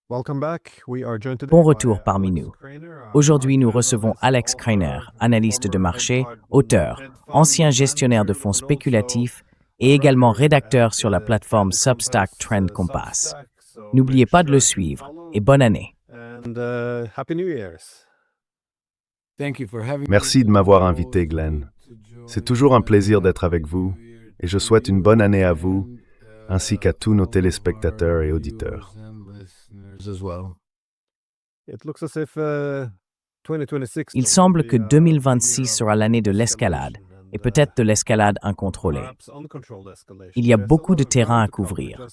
Bon retour parmi nous. Aujourd'hui, nous recevons Alex Kreiner, analyste de marché, auteur, ancien gestionnaire de fonds spéculatifs et également rédacteur sur la plateforme Substack Trend Compass. N'oubliez pas de le suivre et bonne année. Merci de m'avoir invité, Glenn. C'est toujours un plaisir d'être avec vous et je souhaite une bonne année à vous ainsi qu'à tous nos téléspectateurs et auditeurs. Il semble que 2026 sera l'année de l'escalade et peut-être de l'escalade incontrôlée. Il y a beaucoup de terrain à couvrir.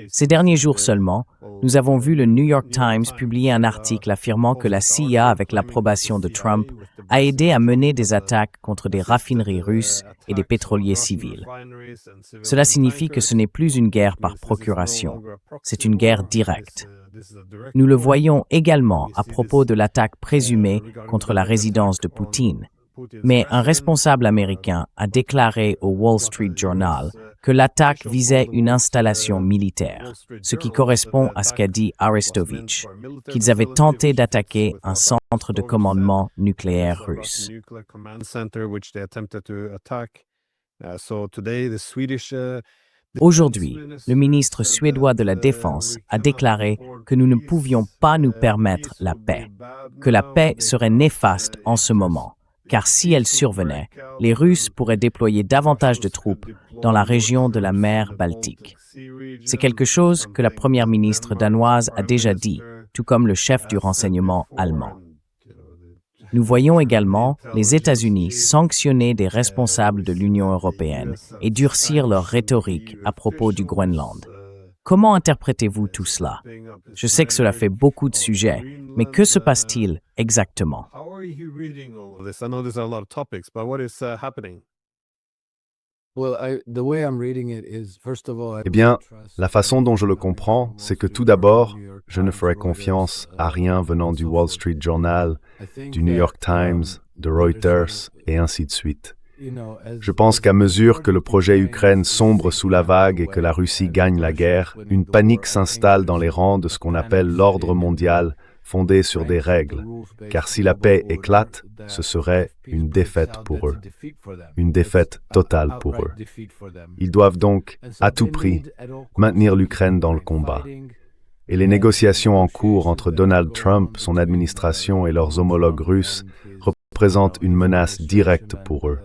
Ces derniers jours seulement, nous avons vu le New York Times publier un article affirmant que la CIA, avec l'approbation de Trump, a aidé à mener des attaques contre des raffineries russes et des pétroliers civils. Cela signifie que ce n'est plus une guerre par procuration, c'est une guerre directe. Nous le voyons également à propos de l'attaque présumée contre la résidence de Poutine. Mais un responsable américain a déclaré au Wall Street Journal que l'attaque visait une installation militaire, ce qui correspond à ce qu'a dit Arestovitch, qu'ils avaient tenté d'attaquer un centre de commandement nucléaire russe. Aujourd'hui, le ministre suédois de la Défense a déclaré que nous ne pouvions pas nous permettre la paix, que la paix serait néfaste en ce moment. Car si elle survenait, les Russes pourraient déployer davantage de troupes dans la région de la mer Baltique. C'est quelque chose que la première ministre danoise a déjà dit, tout comme le chef du renseignement allemand. Nous voyons également les États-Unis sanctionner des responsables de l'Union européenne et durcir leur rhétorique à propos du Groenland. Comment interprétez-vous tout cela? Je sais que cela fait beaucoup de sujets, mais que se passe-t-il exactement? Eh bien, la façon dont je le comprends, c'est que tout d'abord, je ne ferai confiance à rien venant du Wall Street Journal, du New York Times, de Reuters, et ainsi de suite. Je pense qu'à mesure que le projet Ukraine sombre sous la vague et que la Russie gagne la guerre, une panique s'installe dans les rangs de ce qu'on appelle l'ordre mondial, fondé sur des règles, car si la paix éclate, ce serait une défaite pour eux, une défaite totale pour eux. Ils doivent donc, à tout prix, maintenir l'Ukraine dans le combat. Et les négociations en cours entre Donald Trump, son administration et leurs homologues russes représentent une menace directe pour eux.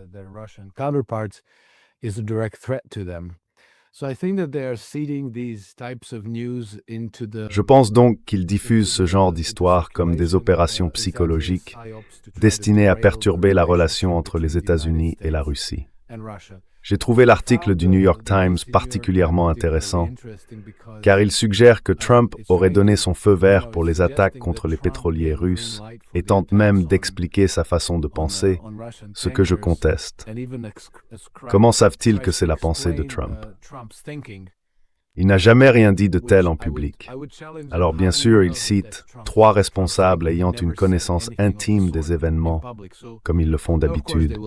Je pense donc qu'ils diffusent ce genre d'histoires comme des opérations psychologiques destinées à perturber la relation entre les États-Unis et la Russie. J'ai trouvé l'article du New York Times particulièrement intéressant, car il suggère que Trump aurait donné son feu vert pour les attaques contre les pétroliers russes et tente même d'expliquer sa façon de penser, ce que je conteste. Comment savent-ils que c'est la pensée de Trump? Il n'a jamais rien dit de tel en public. Alors bien sûr, il cite 3 responsables ayant une connaissance intime des événements, comme ils le font d'habitude.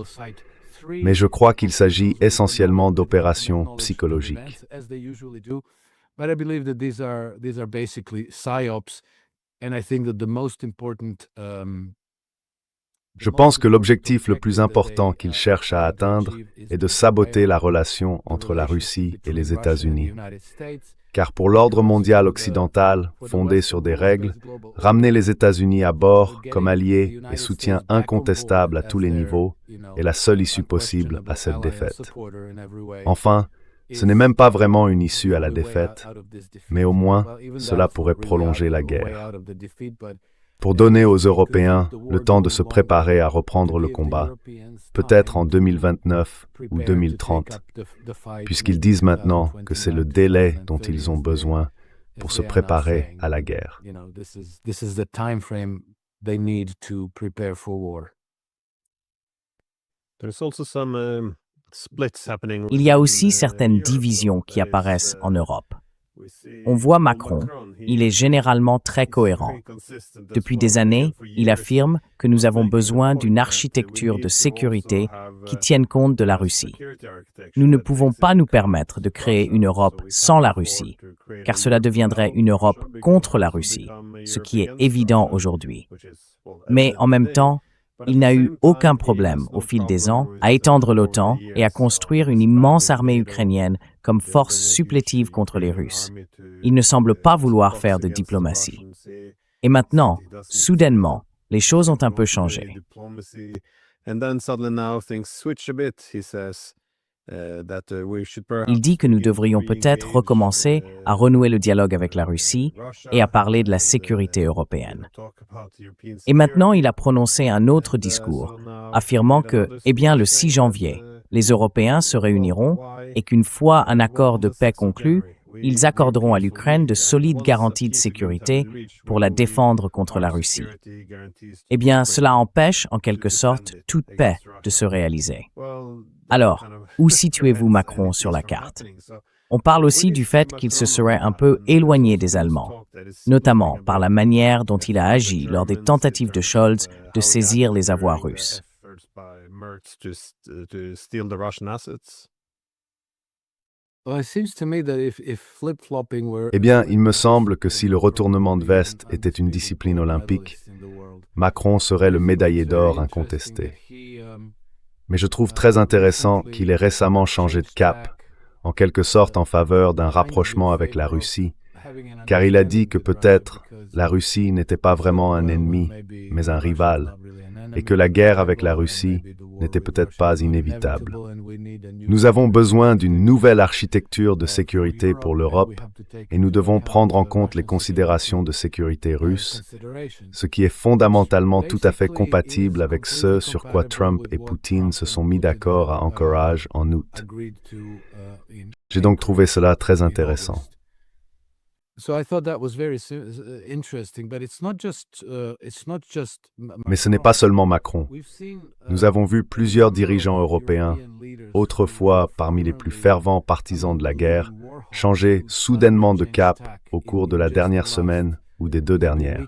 Mais je crois qu'il s'agit essentiellement d'opérations psychologiques. Je pense que l'objectif le plus important qu'ils cherchent à atteindre est de saboter la relation entre la Russie et les États-Unis. Car pour l'ordre mondial occidental, fondé sur des règles, ramener les États-Unis à bord comme alliés et soutien incontestable à tous les niveaux est la seule issue possible à cette défaite. Enfin, ce n'est même pas vraiment une issue à la défaite, mais au moins, cela pourrait prolonger la guerre. Pour donner aux Européens le temps de se préparer à reprendre le combat, peut-être en 2029 ou 2030, puisqu'ils disent maintenant que c'est le délai dont ils ont besoin pour se préparer à la guerre. Il y a aussi certaines divisions qui apparaissent en Europe. On voit Macron, il est généralement très cohérent. Depuis des années, il affirme que nous avons besoin d'une architecture de sécurité qui tienne compte de la Russie. Nous ne pouvons pas nous permettre de créer une Europe sans la Russie, car cela deviendrait une Europe contre la Russie, ce qui est évident aujourd'hui. Mais en même temps, il n'a eu aucun problème au fil des ans à étendre l'OTAN et à construire une immense armée ukrainienne comme force supplétive contre les Russes. Il ne semble pas vouloir faire de diplomatie. Et maintenant, soudainement, les choses ont un peu changé. Il dit que nous devrions peut-être recommencer à renouer le dialogue avec la Russie et à parler de la sécurité européenne. Et maintenant, il a prononcé un autre discours, affirmant que, le 6 janvier, les Européens se réuniront et qu'une fois un accord de paix conclu, ils accorderont à l'Ukraine de solides garanties de sécurité pour la défendre contre la Russie. Cela empêche, en quelque sorte, toute paix de se réaliser. Alors, où situez-vous Macron sur la carte? On parle aussi du fait qu'il se serait un peu éloigné des Allemands, notamment par la manière dont il a agi lors des tentatives de Scholz de saisir les avoirs russes. Il me semble que si le retournement de veste était une discipline olympique, Macron serait le médaillé d'or incontesté. Mais je trouve très intéressant qu'il ait récemment changé de cap, en quelque sorte en faveur d'un rapprochement avec la Russie, car il a dit que peut-être la Russie n'était pas vraiment un ennemi, mais un rival, et que la guerre avec la Russie n'était peut-être pas inévitable. Nous avons besoin d'une nouvelle architecture de sécurité pour l'Europe, et nous devons prendre en compte les considérations de sécurité russes, ce qui est fondamentalement tout à fait compatible avec ce sur quoi Trump et Poutine se sont mis d'accord à Anchorage en août. J'ai donc trouvé cela très intéressant. Mais ce n'est pas seulement Macron. Nous avons vu plusieurs dirigeants européens, autrefois parmi les plus fervents partisans de la guerre, changer soudainement de cap au cours de la dernière semaine ou des 2 dernières.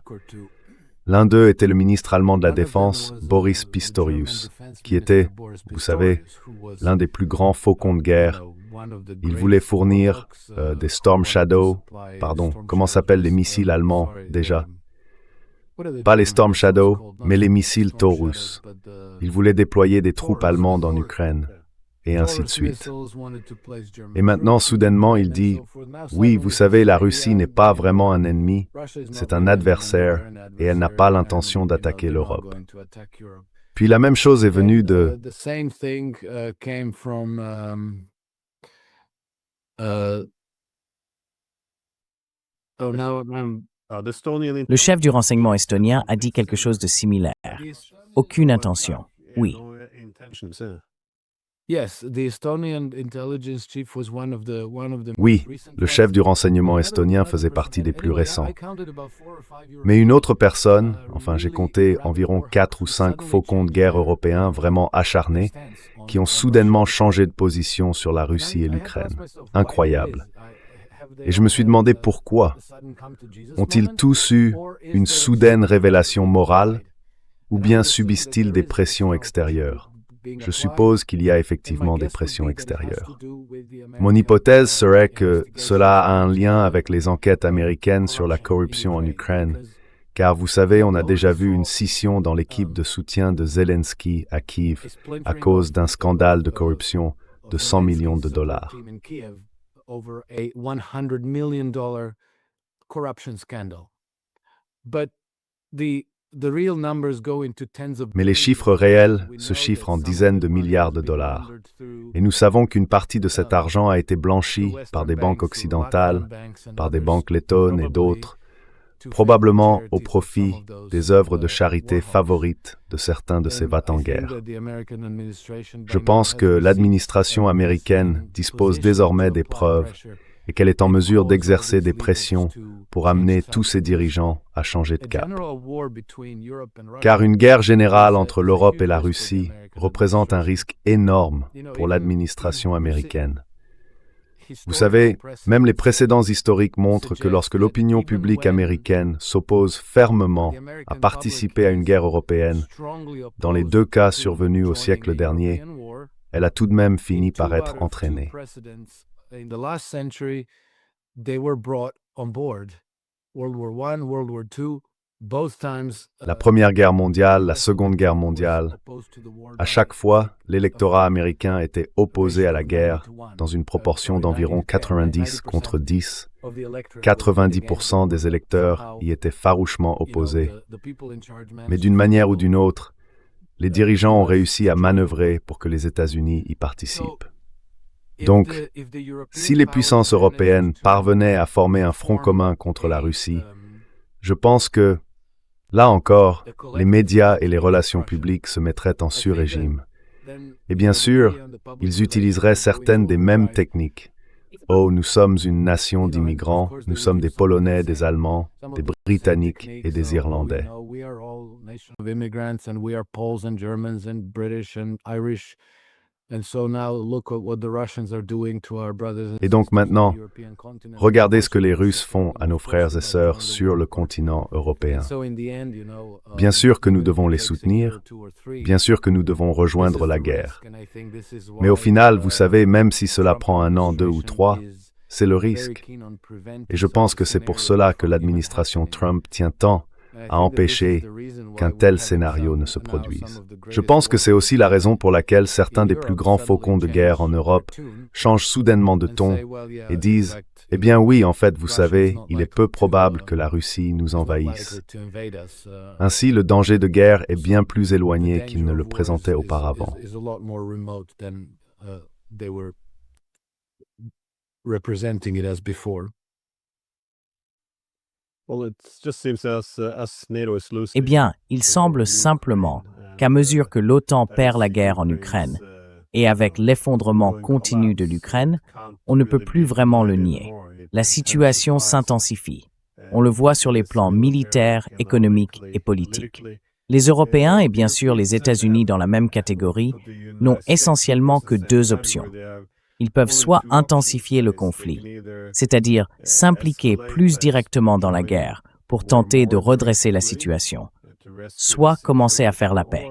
L'un d'eux était le ministre allemand de la Défense, Boris Pistorius, qui était, vous savez, l'un des plus grands faucons de guerre. Il voulait fournir des Storm Shadow, comment s'appellent les missiles allemands déjà? Pas les Storm Shadow, mais les missiles Taurus. Il voulait déployer des troupes allemandes en Ukraine, et ainsi de suite. Et maintenant, soudainement, il dit « Oui, vous savez, la Russie n'est pas vraiment un ennemi, c'est un adversaire, et elle n'a pas l'intention d'attaquer l'Europe. » Puis la même chose est venue de... Le chef du renseignement estonien a dit quelque chose de similaire. Aucune intention. Oui. Oui, le chef du renseignement estonien faisait partie des plus récents. Mais une autre personne, j'ai compté environ 4 ou 5 faucons de guerre européens vraiment acharnés, qui ont soudainement changé de position sur la Russie et l'Ukraine. Incroyable. Et je me suis demandé pourquoi. Ont-ils tous eu une soudaine révélation morale, ou bien subissent-ils des pressions extérieures? Je suppose qu'il y a effectivement des pressions extérieures. Mon hypothèse serait que cela a un lien avec les enquêtes américaines sur la corruption en Ukraine, car vous savez, on a déjà vu une scission dans l'équipe de soutien de Zelensky à Kiev à cause d'un scandale de corruption de 100 millions de dollars. Mais les chiffres réels se chiffrent en dizaines de milliards de dollars. Et nous savons qu'une partie de cet argent a été blanchie par des banques occidentales, par des banques lettones et d'autres, probablement au profit des œuvres de charité favorites de certains de ces va-t-en-guerre. Je pense que l'administration américaine dispose désormais des preuves et qu'elle est en mesure d'exercer des pressions pour amener tous ses dirigeants à changer de cap. Car une guerre générale entre l'Europe et la Russie représente un risque énorme pour l'administration américaine. Vous savez, même les précédents historiques montrent que lorsque l'opinion publique américaine s'oppose fermement à participer à une guerre européenne, dans les 2 cas survenus au siècle dernier, elle a tout de même fini par être entraînée. La Première Guerre mondiale, la Seconde Guerre mondiale, à chaque fois, l'électorat américain était opposé à la guerre dans une proportion d'environ 90 contre 10. 90% des électeurs y étaient farouchement opposés. Mais d'une manière ou d'une autre, les dirigeants ont réussi à manœuvrer pour que les États-Unis y participent. Donc, si les puissances européennes parvenaient à former un front commun contre la Russie, je pense que, là encore, les médias et les relations publiques se mettraient en sur-régime. Et bien sûr, ils utiliseraient certaines des mêmes techniques. Oh, nous sommes une nation d'immigrants, nous sommes des Polonais, des Allemands, des Britanniques et des Irlandais. Et donc maintenant, regardez ce que les Russes font à nos frères et sœurs sur le continent européen. Bien sûr que nous devons les soutenir, bien sûr que nous devons rejoindre la guerre. Mais au final, vous savez, même si cela prend 1 an, 2 ou 3, c'est le risque. Et je pense que c'est pour cela que l'administration Trump tient tant à empêcher qu'un tel scénario ne se produise. Je pense que c'est aussi la raison pour laquelle certains des plus grands faucons de guerre en Europe changent soudainement de ton et disent « Eh bien oui, en fait, vous savez, il est peu probable que la Russie nous envahisse. » Ainsi, le danger de guerre est bien plus éloigné qu'il ne le présentait auparavant. Eh bien, il semble simplement qu'à mesure que l'OTAN perd la guerre en Ukraine, et avec l'effondrement continu de l'Ukraine, on ne peut plus vraiment le nier. La situation s'intensifie. On le voit sur les plans militaires, économiques et politiques. Les Européens et bien sûr les États-Unis dans la même catégorie n'ont essentiellement que 2 options. Ils peuvent soit intensifier le conflit, c'est-à-dire s'impliquer plus directement dans la guerre pour tenter de redresser la situation, soit commencer à faire la paix.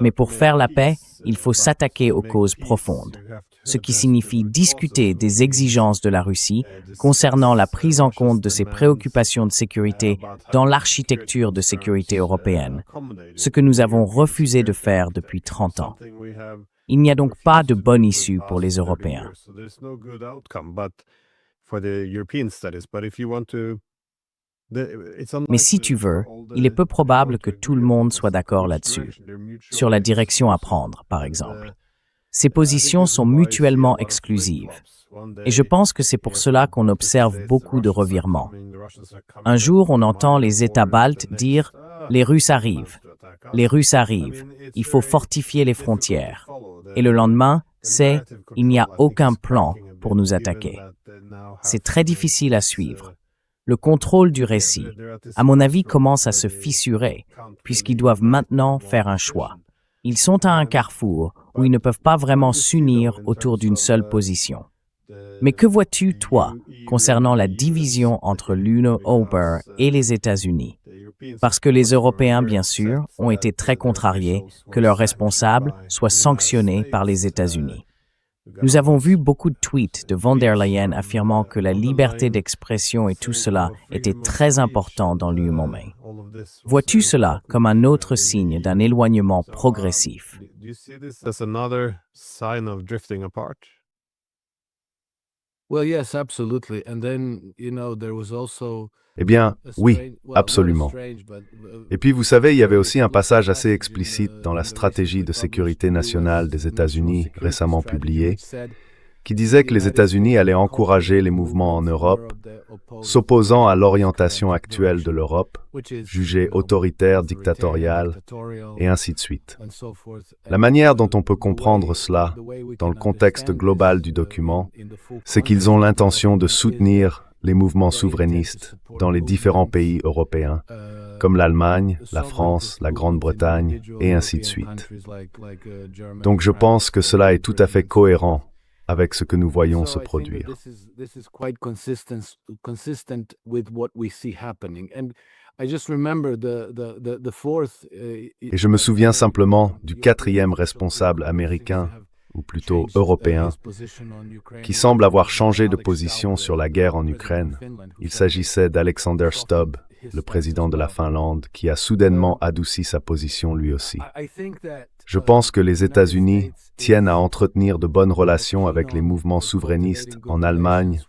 Mais pour faire la paix, il faut s'attaquer aux causes profondes, ce qui signifie discuter des exigences de la Russie concernant la prise en compte de ses préoccupations de sécurité dans l'architecture de sécurité européenne, ce que nous avons refusé de faire depuis 30 ans. Il n'y a donc pas de bonne issue pour les Européens. Mais si tu veux, il est peu probable que tout le monde soit d'accord là-dessus, sur la direction à prendre, par exemple. Ces positions sont mutuellement exclusives. Et je pense que c'est pour cela qu'on observe beaucoup de revirements. Un jour, on entend les États baltes dire « Les Russes arrivent ». Les Russes arrivent, il faut fortifier les frontières. Et le lendemain, c'est « il n'y a aucun plan pour nous attaquer ». C'est très difficile à suivre. Le contrôle du récit, à mon avis, commence à se fissurer, puisqu'ils doivent maintenant faire un choix. Ils sont à un carrefour où ils ne peuvent pas vraiment s'unir autour d'une seule position. Mais que vois-tu, toi, concernant la division entre l'Union européenne et les États-Unis? Parce que les Européens, bien sûr, ont été très contrariés que leurs responsables soient sanctionnés par les États-Unis. Nous avons vu beaucoup de tweets de von der Leyen affirmant que la liberté d'expression et tout cela était très important dans l'Union. Vois-tu cela comme un autre signe d'un éloignement progressif? Eh bien, oui, absolument. Et puis, vous savez, il y avait aussi un passage assez explicite dans la stratégie de sécurité nationale des États-Unis récemment publiée, qui disait que les États-Unis allaient encourager les mouvements en Europe, s'opposant à l'orientation actuelle de l'Europe, jugée autoritaire, dictatoriale, et ainsi de suite. La manière dont on peut comprendre cela, dans le contexte global du document, c'est qu'ils ont l'intention de soutenir les mouvements souverainistes dans les différents pays européens, comme l'Allemagne, la France, la Grande-Bretagne, et ainsi de suite. Donc je pense que cela est tout à fait cohérent avec ce que nous voyons se produire. Et je me souviens simplement du quatrième responsable américain, ou plutôt européen, qui semble avoir changé de position sur la guerre en Ukraine. Il s'agissait d'Alexander Stubb, le président de la Finlande, qui a soudainement adouci sa position lui aussi. Je pense que les États-Unis tiennent à entretenir de bonnes relations avec les mouvements souverainistes en Allemagne,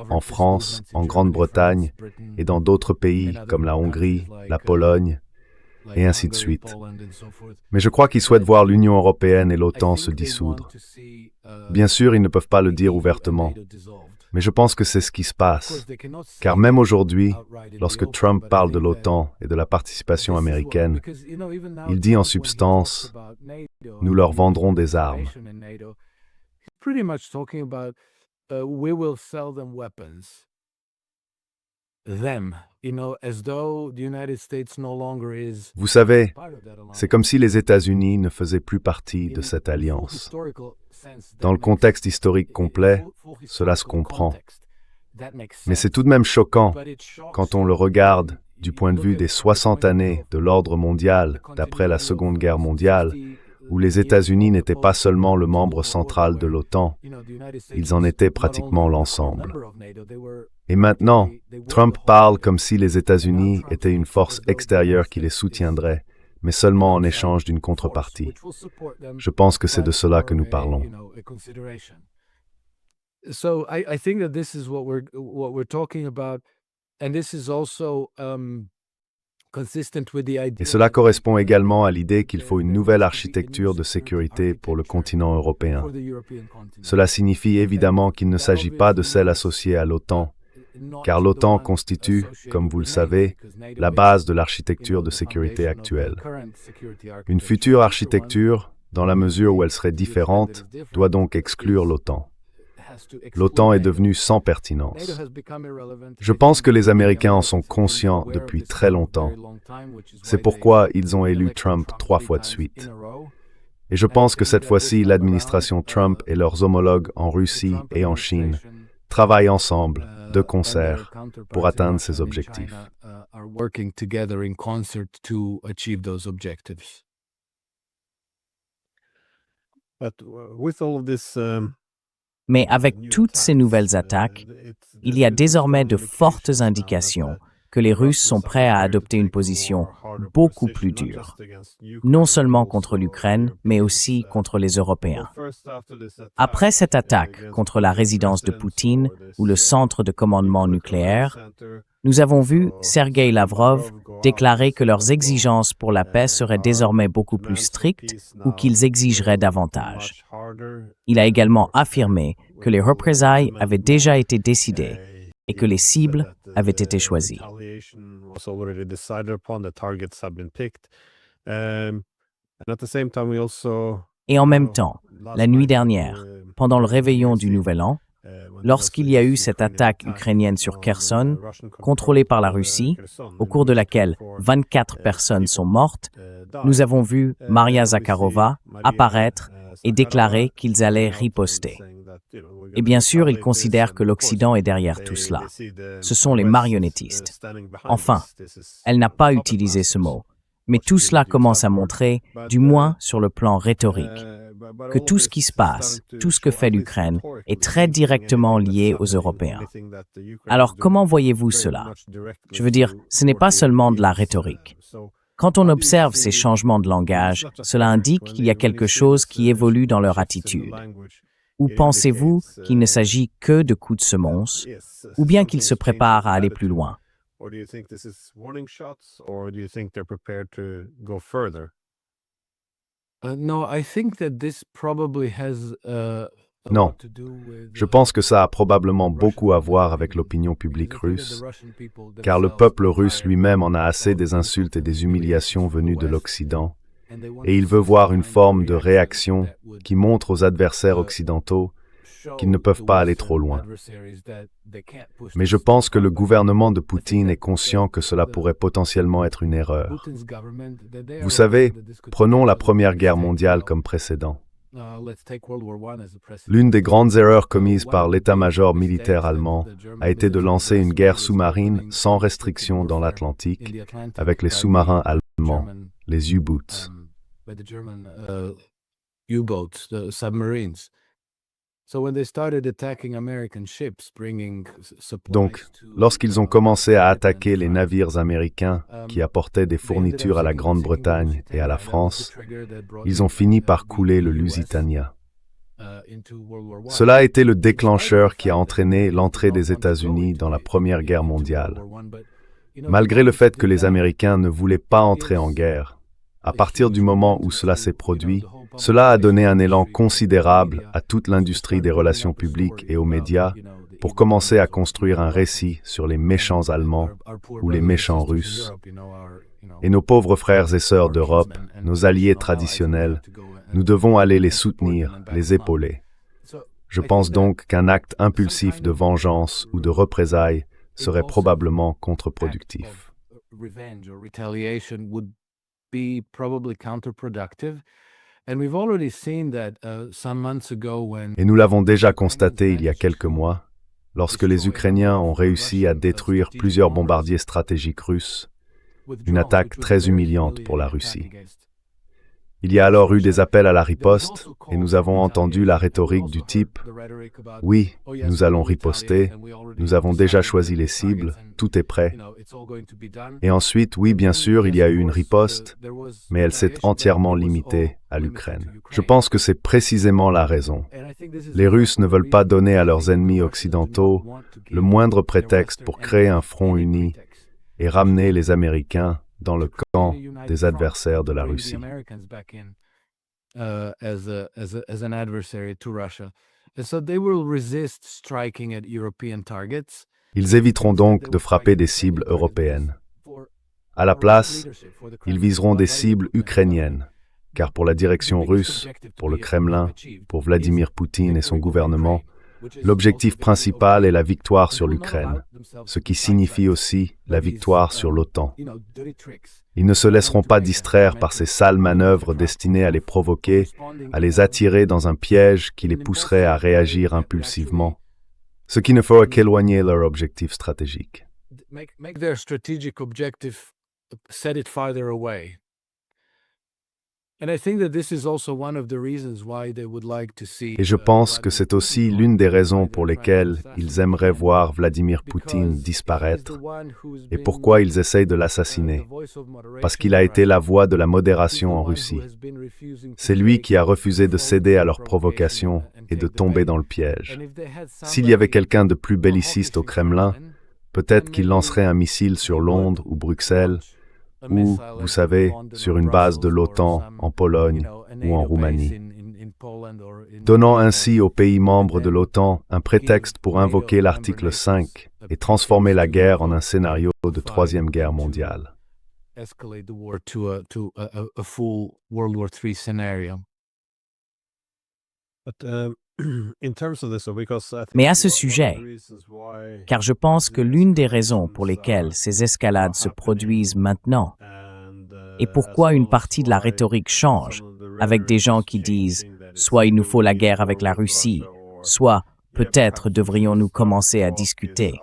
en France, en Grande-Bretagne et dans d'autres pays comme la Hongrie, la Pologne, et ainsi de suite. Mais je crois qu'ils souhaitent voir l'Union européenne et l'OTAN se dissoudre. Bien sûr, ils ne peuvent pas le dire ouvertement, mais je pense que c'est ce qui se passe. Car même aujourd'hui, lorsque Trump parle de l'OTAN et de la participation américaine, il dit en substance « Nous leur vendrons des armes ». Vous savez, c'est comme si les États-Unis ne faisaient plus partie de cette alliance. Dans le contexte historique complet, cela se comprend. Mais c'est tout de même choquant quand on le regarde du point de vue des 60 années de l'ordre mondial d'après la Seconde Guerre mondiale, où les États-Unis n'étaient pas seulement le membre central de l'OTAN, ils en étaient pratiquement l'ensemble. Et maintenant, Trump parle comme si les États-Unis étaient une force extérieure qui les soutiendrait, mais seulement en échange d'une contrepartie. Je pense que c'est de cela que nous parlons. I think that this is what we're talking about, and this is also consistent with the idea. Et cela correspond également à l'idée qu'il faut une nouvelle architecture de sécurité pour le continent européen. Cela signifie évidemment qu'il ne s'agit pas de celle associée à l'OTAN, car l'OTAN constitue, comme vous le savez, la base de l'architecture de sécurité actuelle. Une future architecture, dans la mesure où elle serait différente, doit donc exclure l'OTAN. L'OTAN est devenue sans pertinence. Je pense que les Américains en sont conscients depuis très longtemps. C'est pourquoi ils ont élu Trump 3 fois de suite. Et je pense que cette fois-ci, l'administration Trump et leurs homologues en Russie et en Chine travaillent ensemble, de concert, pour atteindre ces objectifs. Mais avec toutes ces nouvelles attaques, il y a désormais de fortes indications que les Russes sont prêts à adopter une position beaucoup plus dure, non seulement contre l'Ukraine, mais aussi contre les Européens. Après cette attaque contre la résidence de Poutine ou le centre de commandement nucléaire, nous avons vu Sergueï Lavrov déclarer que leurs exigences pour la paix seraient désormais beaucoup plus strictes ou qu'ils exigeraient davantage. Il a également affirmé que les représailles avaient déjà été décidées et que les cibles avaient été choisies. Et en même temps, la nuit dernière, pendant le réveillon du Nouvel An, lorsqu'il y a eu cette attaque ukrainienne sur Kherson, contrôlée par la Russie, au cours de laquelle 24 personnes sont mortes, nous avons vu Maria Zakharova apparaître et déclarer qu'ils allaient riposter. Et bien sûr, ils considèrent que l'Occident est derrière tout cela. Ce sont les marionnettistes. Enfin, elle n'a pas utilisé ce mot, mais tout cela commence à montrer, du moins sur le plan rhétorique, que tout ce qui se passe, tout ce que fait l'Ukraine, est très directement lié aux Européens. Alors comment voyez-vous cela? Je veux dire, ce n'est pas seulement de la rhétorique. Quand on observe ces changements de langage, cela indique qu'il y a quelque chose qui évolue dans leur attitude. Ou pensez-vous qu'il ne s'agit que de coups de semonce, ou bien qu'ils se préparent à aller plus loin? Non, je pense que ça a probablement beaucoup à voir avec l'opinion publique russe, car le peuple russe lui-même en a assez des insultes et des humiliations venues de l'Occident, et il veut voir une forme de réaction qui montre aux adversaires occidentaux qu'ils ne peuvent pas aller trop loin. Mais je pense que le gouvernement de Poutine est conscient que cela pourrait potentiellement être une erreur. Vous savez, prenons la Première Guerre mondiale comme précédent. L'une des grandes erreurs commises par l'état-major militaire allemand a été de lancer une guerre sous-marine sans restriction dans l'Atlantique avec les sous-marins allemands, les U-Boots. Donc, lorsqu'ils ont commencé à attaquer les navires américains qui apportaient des fournitures à la Grande-Bretagne et à la France, ils ont fini par couler le Lusitania. Cela a été le déclencheur qui a entraîné l'entrée des États-Unis dans la Première Guerre mondiale. Malgré le fait que les Américains ne voulaient pas entrer en guerre, à partir du moment où cela s'est produit, cela a donné un élan considérable à toute l'industrie des relations publiques et aux médias pour commencer à construire un récit sur les méchants Allemands ou les méchants Russes. Et nos pauvres frères et sœurs d'Europe, nos alliés traditionnels, nous devons aller les soutenir, les épauler. Je pense donc qu'un acte impulsif de vengeance ou de représailles serait probablement contre-productif. Et nous l'avons déjà constaté il y a quelques mois, lorsque les Ukrainiens ont réussi à détruire plusieurs bombardiers stratégiques russes, une attaque très humiliante pour la Russie. Il y a alors eu des appels à la riposte, et nous avons entendu la rhétorique du type « Oui, nous allons riposter, nous avons déjà choisi les cibles, tout est prêt. » Et ensuite, oui, bien sûr, il y a eu une riposte, mais elle s'est entièrement limitée à l'Ukraine. Je pense que c'est précisément la raison. Les Russes ne veulent pas donner à leurs ennemis occidentaux le moindre prétexte pour créer un front uni et ramener les Américains dans le camp des adversaires de la Russie. Ils éviteront donc de frapper des cibles européennes. À la place, ils viseront des cibles ukrainiennes, car pour la direction russe, pour le Kremlin, pour Vladimir Poutine et son gouvernement, l'objectif principal est la victoire sur l'Ukraine, ce qui signifie aussi la victoire sur l'OTAN. Ils ne se laisseront pas distraire par ces sales manœuvres destinées à les provoquer, à les attirer dans un piège qui les pousserait à réagir impulsivement, ce qui ne fera qu'éloigner leur objectif stratégique. Et je pense que c'est aussi l'une des raisons pour lesquelles ils aimeraient voir Vladimir Poutine disparaître et pourquoi ils essayent de l'assassiner, parce qu'il a été la voix de la modération en Russie. C'est lui qui a refusé de céder à leurs provocations et de tomber dans le piège. S'il y avait quelqu'un de plus belliciste au Kremlin, peut-être qu'il lancerait un missile sur Londres ou Bruxelles, ou, vous savez, sur une base de l'OTAN en Pologne ou en Roumanie, donnant ainsi aux pays membres de l'OTAN un prétexte pour invoquer l'article 5 et transformer la guerre en un scénario de Troisième Guerre mondiale. Mais à ce sujet, car je pense que l'une des raisons pour lesquelles ces escalades se produisent maintenant, et pourquoi une partie de la rhétorique change, avec des gens qui disent « soit il nous faut la guerre avec la Russie, soit peut-être devrions-nous commencer à discuter »,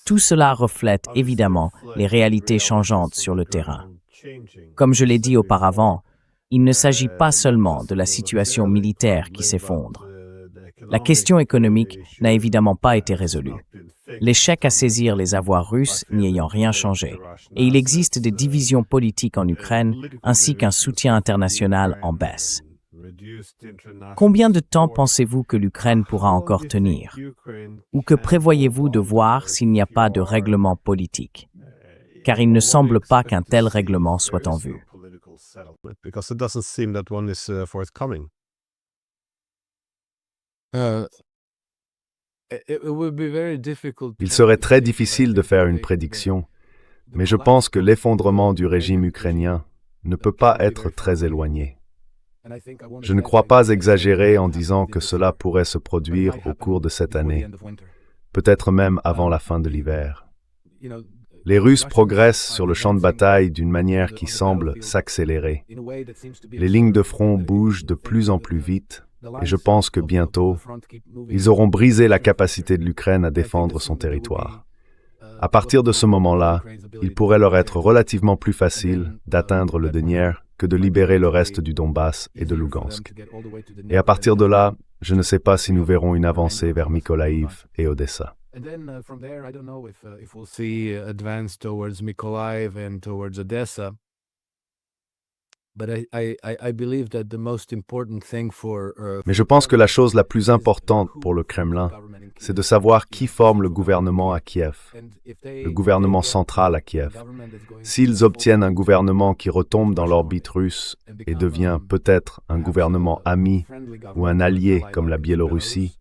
tout cela reflète évidemment les réalités changeantes sur le terrain. Comme je l'ai dit auparavant, il ne s'agit pas seulement de la situation militaire qui s'effondre. La question économique n'a évidemment pas été résolue. L'échec à saisir les avoirs russes n'y ayant rien changé, et il existe des divisions politiques en Ukraine ainsi qu'un soutien international en baisse. Combien de temps pensez-vous que l'Ukraine pourra encore tenir? Ou que prévoyez-vous de voir s'il n'y a pas de règlement politique? Car il ne semble pas qu'un tel règlement soit en vue. Il serait très difficile de faire une prédiction, mais je pense que l'effondrement du régime ukrainien ne peut pas être très éloigné. Je ne crois pas exagérer en disant que cela pourrait se produire au cours de cette année, peut-être même avant la fin de l'hiver. Les Russes progressent sur le champ de bataille d'une manière qui semble s'accélérer. Les lignes de front bougent de plus en plus vite, et je pense que bientôt, ils auront brisé la capacité de l'Ukraine à défendre son territoire. À partir de ce moment-là, il pourrait leur être relativement plus facile d'atteindre le Dniepr que de libérer le reste du Donbass et de Lugansk. Et à partir de là, je ne sais pas si nous verrons une avancée vers Mykolaïv et Odessa. And then from there, I don't know if we'll see advance towards Mykolaiv and towards Odessa. But I believe that the most important thing for Mais je pense que la chose la plus importante pour le Kremlin, c'est de savoir qui forme le gouvernement à Kiev, le gouvernement central à Kiev. S'ils obtiennent un gouvernement qui retombe dans l'orbite russe et devient peut-être un gouvernement ami ou un allié comme la Biélorussie,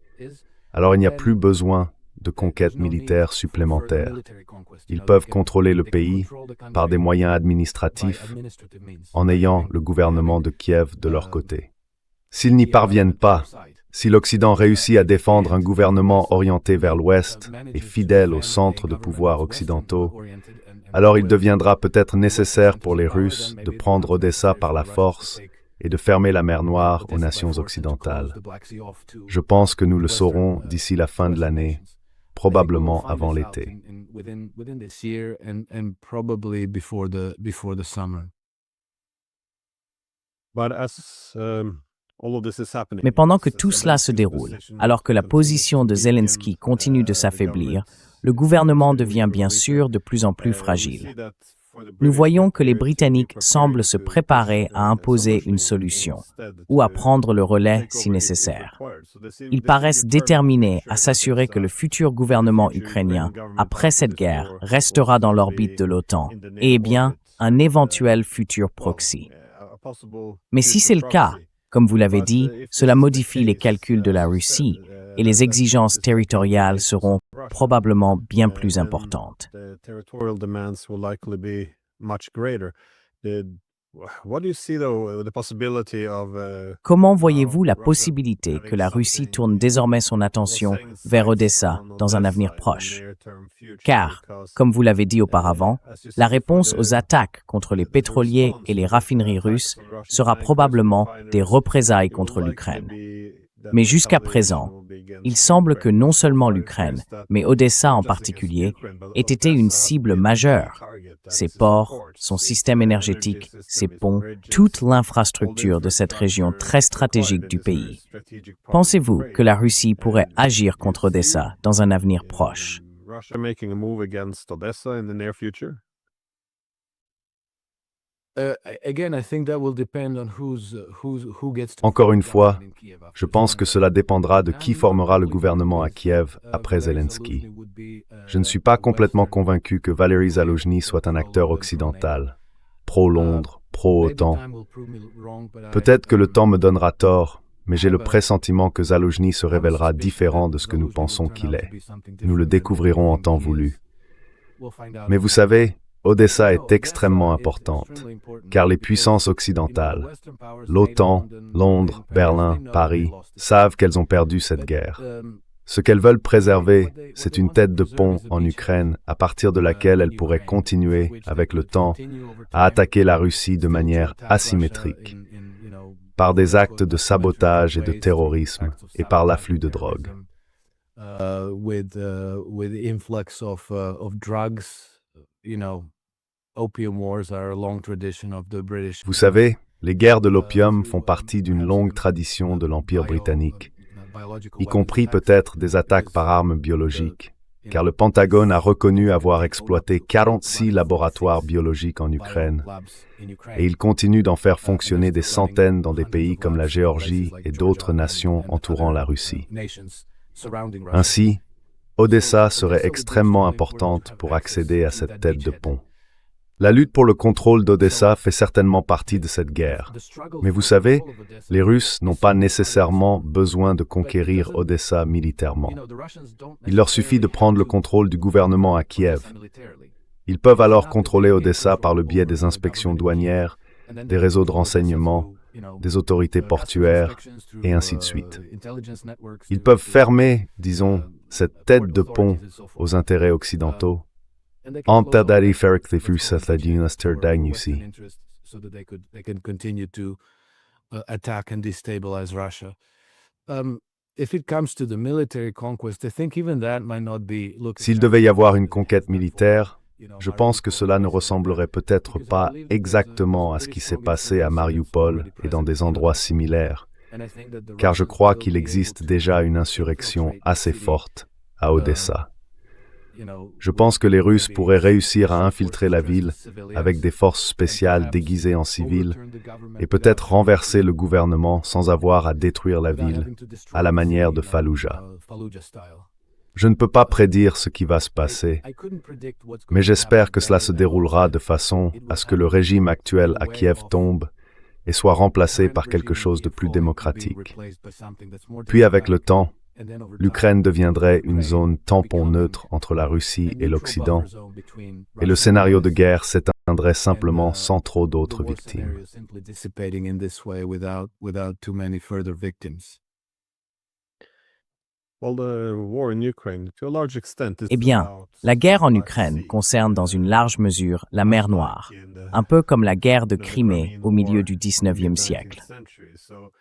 alors il n'y a plus besoin de conquêtes militaires supplémentaires. Ils peuvent contrôler le pays par des moyens administratifs en ayant le gouvernement de Kiev de leur côté. S'ils n'y parviennent pas, si l'Occident réussit à défendre un gouvernement orienté vers l'Ouest et fidèle aux centres de pouvoir occidentaux, alors il deviendra peut-être nécessaire pour les Russes de prendre Odessa par la force et de fermer la mer Noire aux nations occidentales. Je pense que nous le saurons d'ici la fin de l'année, probablement avant l'été. Mais pendant que tout cela se déroule, alors que la position de Zelensky continue de s'affaiblir, le gouvernement devient bien sûr de plus en plus fragile. Nous voyons que les Britanniques semblent se préparer à imposer une solution ou à prendre le relais si nécessaire. Ils paraissent déterminés à s'assurer que le futur gouvernement ukrainien, après cette guerre, restera dans l'orbite de l'OTAN et est bien un éventuel futur proxy. Mais si c'est le cas, comme vous l'avez dit, cela modifie les calculs de la Russie et les exigences territoriales seront probablement bien plus importantes. Comment voyez-vous la possibilité que la Russie tourne désormais son attention vers Odessa dans un avenir proche? Car, comme vous l'avez dit auparavant, la réponse aux attaques contre les pétroliers et les raffineries russes sera probablement des représailles contre l'Ukraine. Mais jusqu'à présent, il semble que non seulement l'Ukraine, mais Odessa en particulier, ait été une cible majeure. Ses ports, son système énergétique, ses ponts, toute l'infrastructure de cette région très stratégique du pays. Pensez-vous que la Russie pourrait agir contre Odessa dans un avenir proche? Encore une fois, je pense que cela dépendra de qui formera le gouvernement à Kiev après Zelensky. Je ne suis pas complètement convaincu que Valery Zaluzhny soit un acteur occidental, pro-Londres, pro-OTAN. Peut-être que le temps me donnera tort, mais j'ai le pressentiment que Zaluzhny se révélera différent de ce que nous pensons qu'il est. Nous le découvrirons en temps voulu. Mais vous savez, Odessa est extrêmement importante, car les puissances occidentales, l'OTAN, Londres, Berlin, Paris, savent qu'elles ont perdu cette guerre. Ce qu'elles veulent préserver, c'est une tête de pont en Ukraine à partir de laquelle elles pourraient continuer, avec le temps, à attaquer la Russie de manière asymétrique, par des actes de sabotage et de terrorisme et par l'afflux de drogue. Vous savez, les guerres de l'opium font partie d'une longue tradition de l'Empire britannique, y compris peut-être des attaques par armes biologiques, car le Pentagone a reconnu avoir exploité 46 laboratoires biologiques en Ukraine, et il continue d'en faire fonctionner des centaines dans des pays comme la Géorgie et d'autres nations entourant la Russie. Ainsi, Odessa serait extrêmement importante pour accéder à cette tête de pont. La lutte pour le contrôle d'Odessa fait certainement partie de cette guerre. Mais vous savez, les Russes n'ont pas nécessairement besoin de conquérir Odessa militairement. Il leur suffit de prendre le contrôle du gouvernement à Kiev. Ils peuvent alors contrôler Odessa par le biais des inspections douanières, des réseaux de renseignement, des autorités portuaires, et ainsi de suite. Ils peuvent fermer, disons, cette tête de pont aux intérêts occidentaux, Antadari Ferrikthifusa Thadinastur Dagnusi. So that they can continue to attack and destabilize Russia. If it comes to the military conquest, I think even that might not be. S'il devait y avoir une conquête militaire, je pense que cela ne ressemblerait peut-être pas exactement à ce qui s'est passé à Mariupol et dans des endroits similaires, car je crois qu'il existe déjà une insurrection assez forte à Odessa. Je pense que les Russes pourraient réussir à infiltrer la ville avec des forces spéciales déguisées en civils et peut-être renverser le gouvernement sans avoir à détruire la ville à la manière de Fallujah. Je ne peux pas prédire ce qui va se passer, mais j'espère que cela se déroulera de façon à ce que le régime actuel à Kiev tombe et soit remplacé par quelque chose de plus démocratique. Puis avec le temps, l'Ukraine deviendrait une zone tampon neutre entre la Russie et l'Occident, et le scénario de guerre s'éteindrait simplement sans trop d'autres victimes. Eh bien, la guerre en Ukraine concerne dans une large mesure la mer Noire, un peu comme la guerre de Crimée au milieu du XIXe siècle.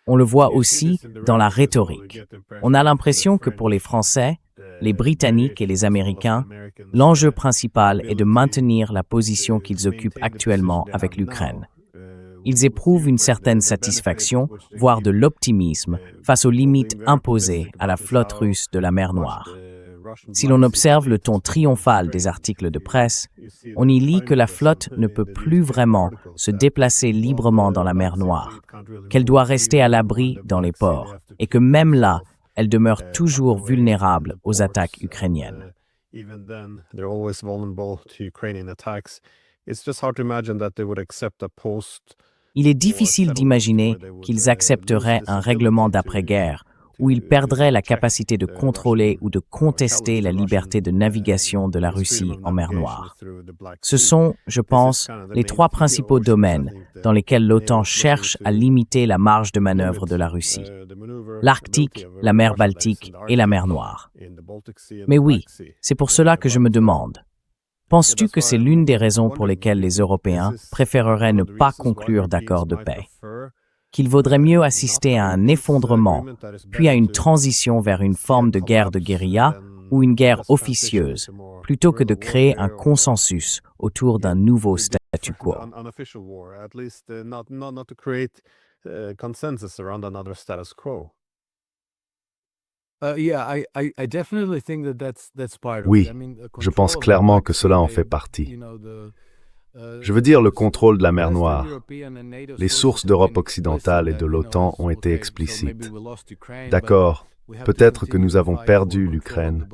On le voit aussi dans la rhétorique. On a l'impression que pour les Français, les Britanniques et les Américains, l'enjeu principal est de maintenir la position qu'ils occupent actuellement avec l'Ukraine. Ils éprouvent une certaine satisfaction, voire de l'optimisme, face aux limites imposées à la flotte russe de la mer Noire. Si l'on observe le ton triomphal des articles de presse, on y lit que la flotte ne peut plus vraiment se déplacer librement dans la mer Noire, qu'elle doit rester à l'abri dans les ports, et que même là, elle demeure toujours vulnérable aux attaques ukrainiennes. Il est difficile d'imaginer qu'ils accepteraient un règlement d'après-guerre où ils perdraient la capacité de contrôler ou de contester la liberté de navigation de la Russie en mer Noire. Ce sont, je pense, les trois principaux domaines dans lesquels l'OTAN cherche à limiter la marge de manœuvre de la Russie: l'Arctique, la mer Baltique et la mer Noire. Mais oui, c'est pour cela que je me demande, penses-tu que c'est l'une des raisons pour lesquelles les Européens préféreraient ne pas conclure d'accord de paix? Qu'il vaudrait mieux assister à un effondrement, puis à une transition vers une forme de guérilla ou une guerre officieuse, plutôt que de créer un consensus autour d'un nouveau statu quo? Oui, je pense clairement que cela en fait partie. Je veux dire le contrôle de la mer Noire. Les sources d'Europe occidentale et de l'OTAN ont été explicites. D'accord, peut-être que nous avons perdu l'Ukraine,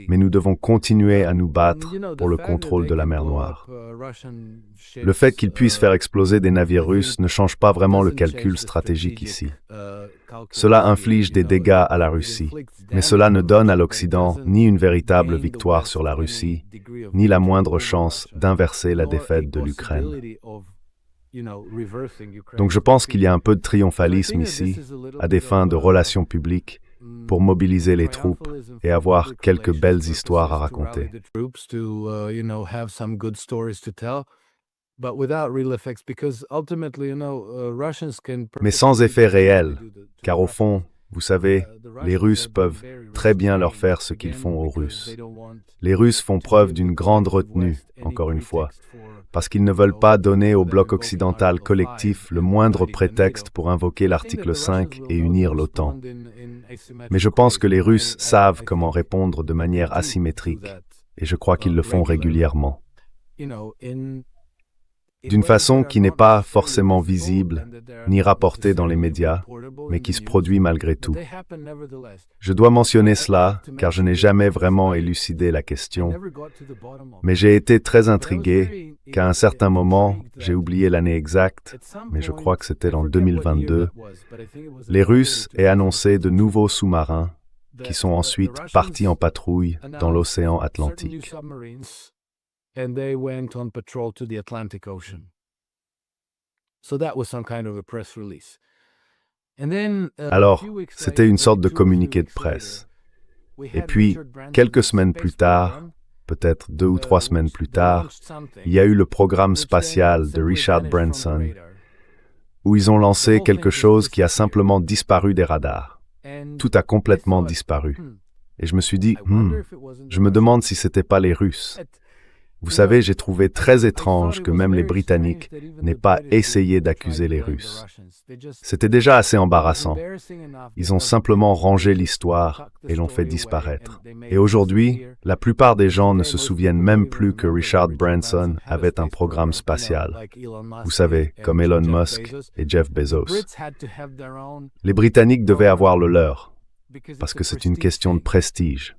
mais nous devons continuer à nous battre pour le contrôle de la mer Noire. Le fait qu'ils puissent faire exploser des navires russes ne change pas vraiment le calcul stratégique ici. Cela inflige des dégâts à la Russie, mais cela ne donne à l'Occident ni une véritable victoire sur la Russie, ni la moindre chance d'inverser la défaite de l'Ukraine. Donc je pense qu'il y a un peu de triomphalisme ici, à des fins de relations publiques, pour mobiliser les troupes et avoir quelques belles histoires à raconter. Mais sans effet réel, car au fond, vous savez, les Russes peuvent très bien leur faire ce qu'ils font aux Russes. Les Russes font preuve d'une grande retenue, encore une fois, parce qu'ils ne veulent pas donner au bloc occidental collectif le moindre prétexte pour invoquer l'article 5 et unir l'OTAN. Mais je pense que les Russes savent comment répondre de manière asymétrique, et je crois qu'ils le font régulièrement. D'une façon qui n'est pas forcément visible, ni rapportée dans les médias, mais qui se produit malgré tout. Je dois mentionner cela, car je n'ai jamais vraiment élucidé la question, mais j'ai été très intrigué qu'à un certain moment, j'ai oublié l'année exacte, mais je crois que c'était en 2022, les Russes aient annoncé de nouveaux sous-marins qui sont ensuite partis en patrouille dans l'océan Atlantique. And they went on patrol to the Atlantic Ocean. So that was some kind of a press release. And then, Alors, c'était une sorte de communiqué de presse. Et puis, quelques semaines plus tard, peut-être 2 ou 3 semaines plus tard, il y a eu le programme spatial de Richard Branson, où ils ont lancé quelque chose qui a simplement disparu des radars. Tout a complètement disparu. Et je me suis dit, je me demande si c'était pas les Russes. Vous savez, j'ai trouvé très étrange que même les Britanniques n'aient pas essayé d'accuser les Russes. C'était déjà assez embarrassant. Ils ont simplement rangé l'histoire et l'ont fait disparaître. Et aujourd'hui, la plupart des gens ne se souviennent même plus que Richard Branson avait un programme spatial. Vous savez, comme Elon Musk et Jeff Bezos. Les Britanniques devaient avoir le leur, parce que c'est une question de prestige.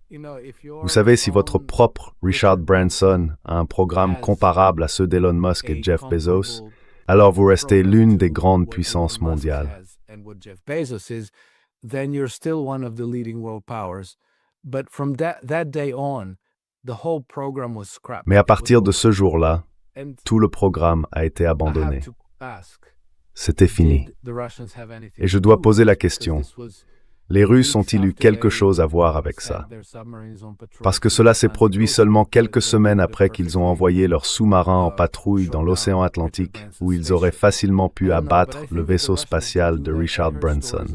Vous savez, si votre propre Richard Branson a un programme comparable à ceux d'Elon Musk et Jeff Bezos, alors vous restez l'une des grandes puissances mondiales. Mais à partir de ce jour-là, tout le programme a été abandonné. C'était fini. Et je dois poser la question. Les Russes ont-ils eu quelque chose à voir avec ça? Parce que cela s'est produit seulement quelques semaines après qu'ils ont envoyé leurs sous-marins en patrouille dans l'océan Atlantique, où ils auraient facilement pu abattre le vaisseau spatial de Richard Branson.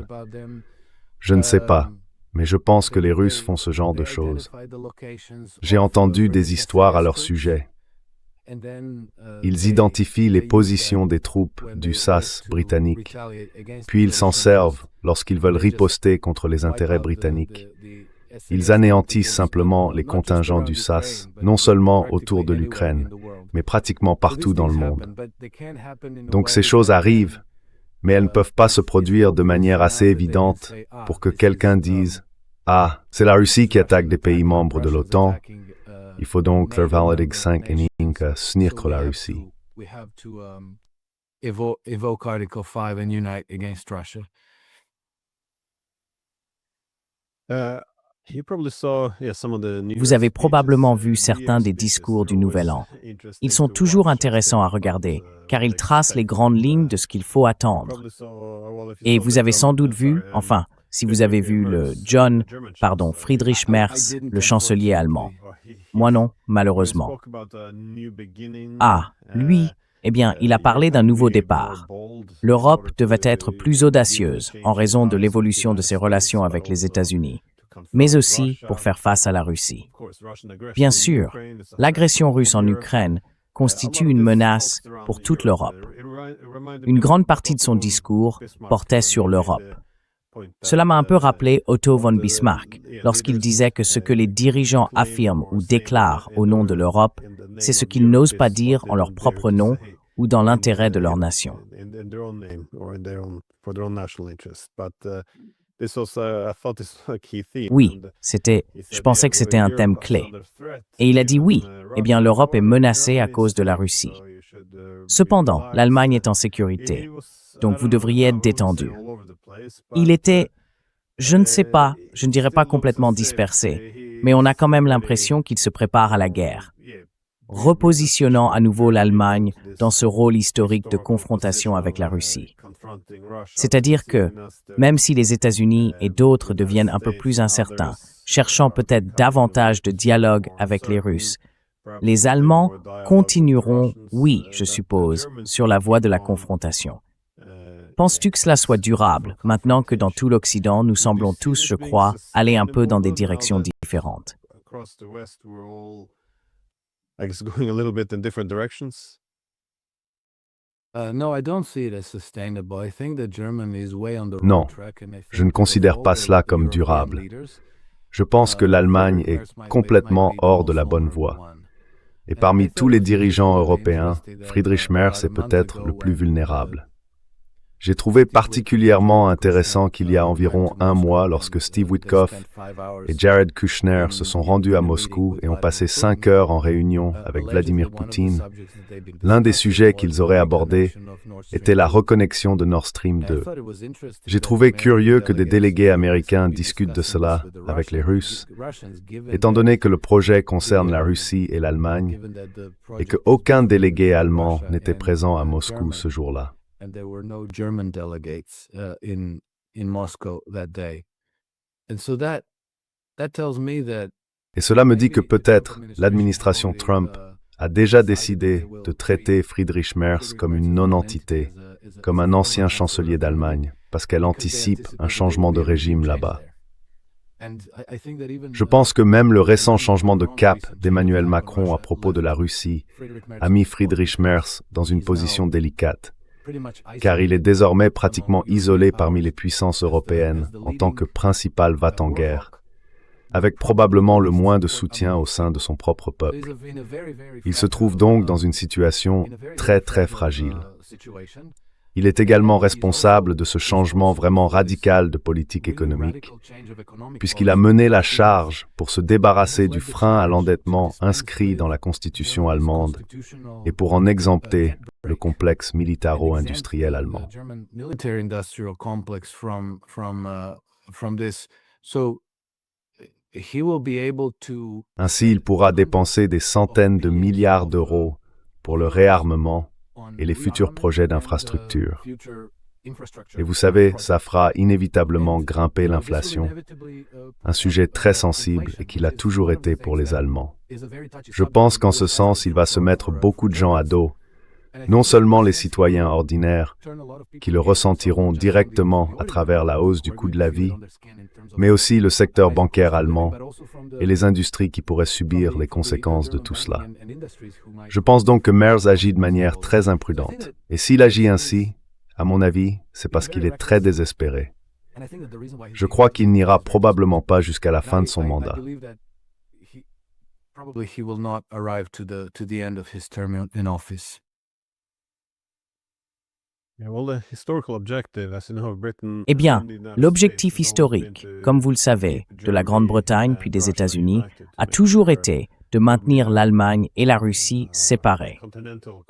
Je ne sais pas, mais je pense que les Russes font ce genre de choses. J'ai entendu des histoires à leur sujet. Ils identifient les positions des troupes du SAS britannique, puis ils s'en servent lorsqu'ils veulent riposter contre les intérêts britanniques. Ils anéantissent simplement les contingents du SAS, non seulement autour de l'Ukraine, mais pratiquement partout dans le monde. Donc ces choses arrivent, mais elles ne peuvent pas se produire de manière assez évidente pour que quelqu'un dise « Ah, c'est la Russie qui attaque des pays membres de l'OTAN ». Il faut donc leur valider 5 et s'unir contre la Russie. Vous avez probablement vu certains des discours du Nouvel An. Ils sont toujours intéressants à regarder, car ils tracent les grandes lignes de ce qu'il faut attendre. Et vous avez sans doute vu, enfin, si vous avez vu Friedrich Merz, le chancelier allemand. Moi non, malheureusement. Ah, lui, eh bien, il a parlé d'un nouveau départ. L'Europe devait être plus audacieuse en raison de l'évolution de ses relations avec les États-Unis, mais aussi pour faire face à la Russie. Bien sûr, l'agression russe en Ukraine constitue une menace pour toute l'Europe. Une grande partie de son discours portait sur l'Europe. Cela m'a un peu rappelé Otto von Bismarck, lorsqu'il disait que ce que les dirigeants affirment ou déclarent au nom de l'Europe, c'est ce qu'ils n'osent pas dire en leur propre nom ou dans l'intérêt de leur nation. Oui, je pensais que c'était un thème clé. Et il a dit oui, eh bien l'Europe est menacée à cause de la Russie. Cependant, l'Allemagne est en sécurité, donc vous devriez être détendu. Il était, je ne sais pas, je ne dirais pas complètement dispersé, mais on a quand même l'impression qu'il se prépare à la guerre, repositionnant à nouveau l'Allemagne dans ce rôle historique de confrontation avec la Russie. C'est-à-dire que, même si les États-Unis et d'autres deviennent un peu plus incertains, cherchant peut-être davantage de dialogue avec les Russes, les Allemands continueront, oui, je suppose, sur la voie de la confrontation. Penses-tu que cela soit durable, maintenant que dans tout l'Occident, nous semblons tous, je crois, aller un peu dans des directions différentes? Non, je ne considère pas cela comme durable. Je pense que l'Allemagne est complètement hors de la bonne voie. Et parmi tous les dirigeants européens, Friedrich Merz est peut-être le plus vulnérable. J'ai trouvé particulièrement intéressant qu'il y a environ un mois, lorsque Steve Witkoff et Jared Kushner se sont rendus à Moscou et ont passé 5 heures en réunion avec Vladimir Poutine, l'un des sujets qu'ils auraient abordés était la reconnexion de Nord Stream 2. J'ai trouvé curieux que des délégués américains discutent de cela avec les Russes, étant donné que le projet concerne la Russie et l'Allemagne, et qu'aucun délégué allemand n'était présent à Moscou ce jour-là. And there were no German delegates in Moscow that day. And so that tells me that Et cela me dit que peut-être l'administration Trump a déjà décidé de traiter Friedrich Merz comme une non-entité, comme un ancien chancelier d'Allemagne, parce qu'elle anticipe un changement de régime là-bas. Je pense que même le récent changement de cap d'Emmanuel Macron à propos de la Russie a mis Friedrich Merz dans une position délicate, car il est désormais pratiquement isolé parmi les puissances européennes en tant que principal va-t-en-guerre, avec probablement le moins de soutien au sein de son propre peuple. Il se trouve donc dans une situation très très fragile. Il est également responsable de ce changement vraiment radical de politique économique, puisqu'il a mené la charge pour se débarrasser du frein à l'endettement inscrit dans la Constitution allemande et pour en exempter le complexe militaro-industriel allemand. Ainsi, il pourra dépenser des centaines de milliards d'euros pour le réarmement et les futurs projets d'infrastructure. Et vous savez, ça fera inévitablement grimper l'inflation, un sujet très sensible et qui l'a toujours été pour les Allemands. Je pense qu'en ce sens, il va se mettre beaucoup de gens à dos, non seulement les citoyens ordinaires, qui le ressentiront directement à travers la hausse du coût de la vie, mais aussi le secteur bancaire allemand et les industries qui pourraient subir les conséquences de tout cela. Je pense donc que Merz agit de manière très imprudente. Et s'il agit ainsi, à mon avis, c'est parce qu'il est très désespéré. Je crois qu'il n'ira probablement pas jusqu'à la fin de son mandat. Eh bien, l'objectif historique, comme vous le savez, de la Grande-Bretagne puis des États-Unis, a toujours été de maintenir l'Allemagne et la Russie séparées,